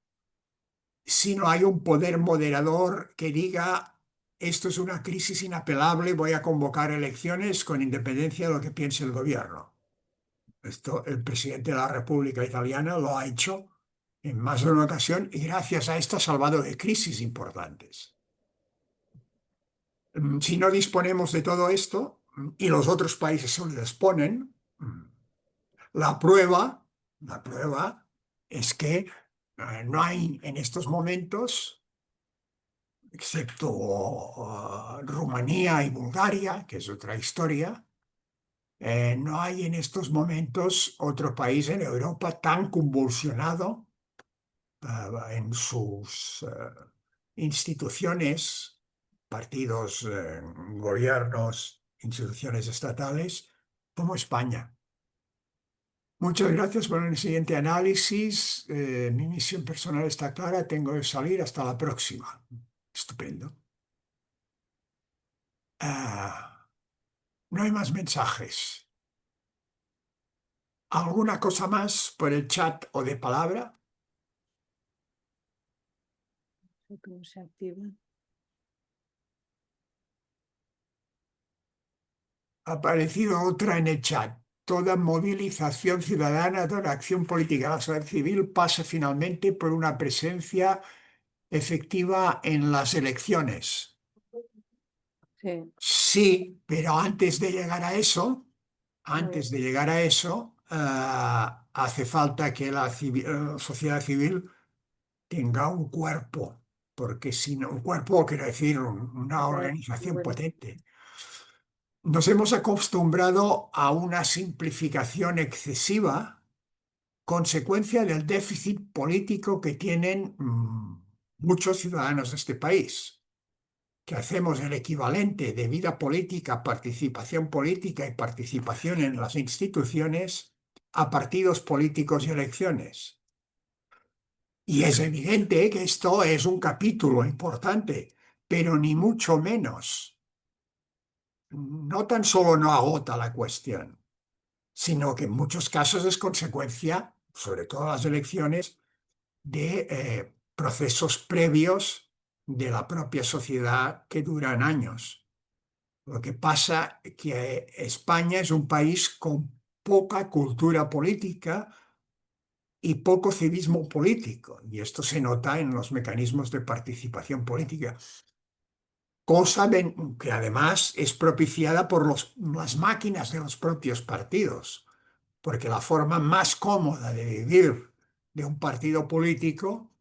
si no hay un poder moderador que diga esto es una crisis inapelable, voy a convocar elecciones con independencia de lo que piense el gobierno. Esto el presidente de la República Italiana lo ha hecho en más de una ocasión y gracias a esto ha salvado de crisis importantes. Si no disponemos de todo esto y los otros países se lo disponen, la prueba, la prueba es que no hay en estos momentos, excepto Rumanía y Bulgaria, que es otra historia, no hay en estos momentos otro país en Europa tan convulsionado en sus instituciones, partidos, gobiernos, instituciones estatales, como España. Muchas gracias por el siguiente análisis. Mi misión personal está clara, tengo que salir. Hasta la próxima. Estupendo. No hay más mensajes. ¿Alguna cosa más por el chat o de palabra? ¿Cómo se activa? Ha aparecido otra en el chat. Toda movilización ciudadana, toda acción política de la sociedad civil pasa finalmente por una presencia efectiva en las elecciones. Sí. Sí, pero antes de llegar a eso, hace falta que la sociedad civil tenga un cuerpo, porque si no, un cuerpo quiere decir una organización Bueno, potente. Nos hemos acostumbrado a una simplificación excesiva, consecuencia del déficit político que tienen muchos ciudadanos de este país, que hacemos el equivalente de vida política, participación política y participación en las instituciones a partidos políticos y elecciones. Y es evidente que esto es un capítulo importante, pero ni mucho menos. No tan solo no agota la cuestión, sino que en muchos casos es consecuencia, sobre todo las elecciones, de procesos previos de la propia sociedad que duran años. Lo que pasa es que España es un país con poca cultura política y poco civismo político, y esto se nota en los mecanismos de participación política, cosa que además es propiciada por las máquinas de los propios partidos, porque la forma más cómoda de vivir de un partido político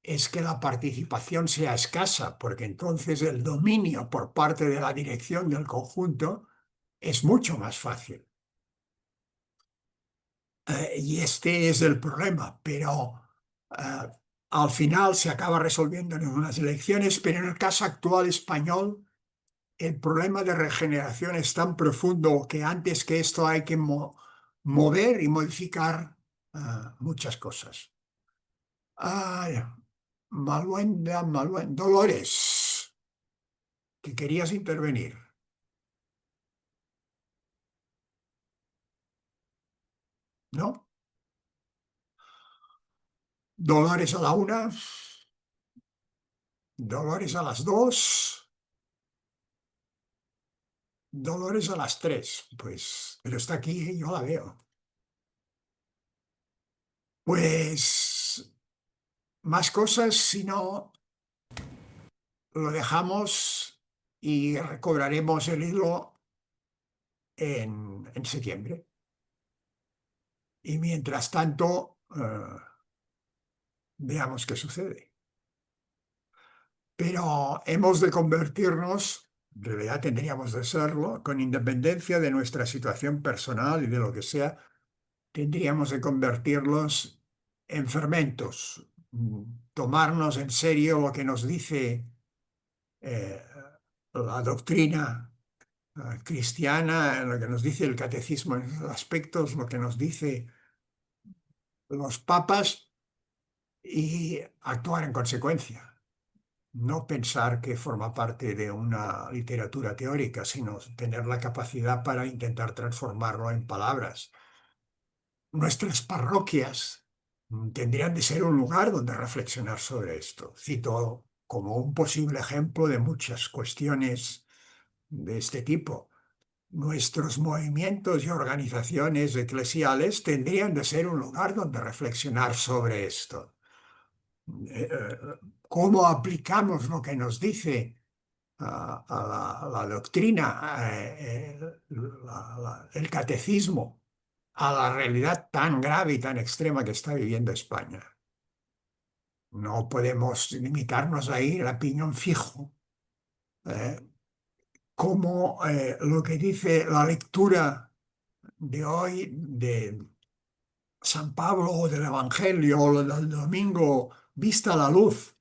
es que la participación sea escasa, porque entonces el dominio por parte de la dirección del conjunto es mucho más fácil. Y este es el problema, pero al final se acaba resolviendo en unas elecciones, pero en el caso actual español, el problema de regeneración es tan profundo que antes que esto hay que mover y modificar muchas cosas. Dolores, que querías intervenir. ¿No? Dolores a la 1, Dolores a las 2, Dolores a las 3. Pues, pero está aquí, yo la veo. Pues, más cosas, si no, lo dejamos y recobraremos el hilo en septiembre. Y mientras tanto, veamos qué sucede. Pero hemos de convertirnos, en realidad tendríamos de serlo, con independencia de nuestra situación personal y de lo que sea, tendríamos de convertirlos en fermentos, tomarnos en serio lo que nos dice la doctrina cristiana, lo que nos dice el catecismo en esos aspectos, lo que nos dice los papas y actuar en consecuencia. No pensar que forma parte de una literatura teórica, sino tener la capacidad para intentar transformarlo en palabras. Nuestras parroquias tendrían de ser un lugar donde reflexionar sobre esto. Cito como un posible ejemplo de muchas cuestiones de este tipo. Nuestros movimientos y organizaciones eclesiales tendrían de ser un lugar donde reflexionar sobre esto. ¿Cómo aplicamos lo que nos dice a la doctrina, el catecismo, a la realidad tan grave y tan extrema que está viviendo España? No podemos limitarnos ahí a piñón fijo. Como lo que dice la lectura de hoy de San Pablo o del Evangelio o del domingo vista a la luz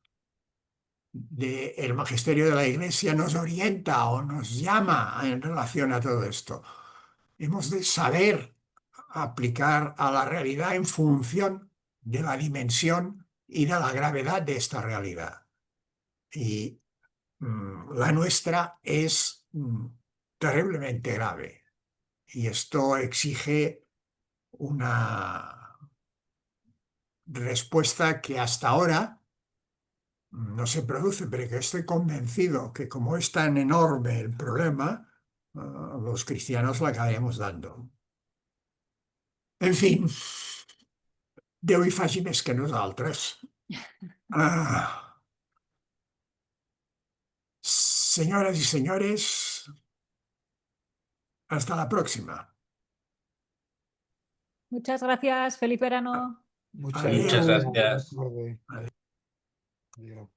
del magisterio de la Iglesia nos orienta o nos llama en relación a todo esto. Hemos de saber aplicar a la realidad en función de la dimensión y de la gravedad de esta realidad. Y la nuestra es terriblemente grave. Y esto exige una respuesta que hasta ahora no se produce, pero que estoy convencido que como es tan enorme el problema, los cristianos la acabaremos dando. En fin, Déu hi faci més que nosaltres. Señoras y señores, hasta la próxima. Muchas gracias, feliz verano. Muchas Adiós. Muchas gracias. Buenas tardes. Adiós.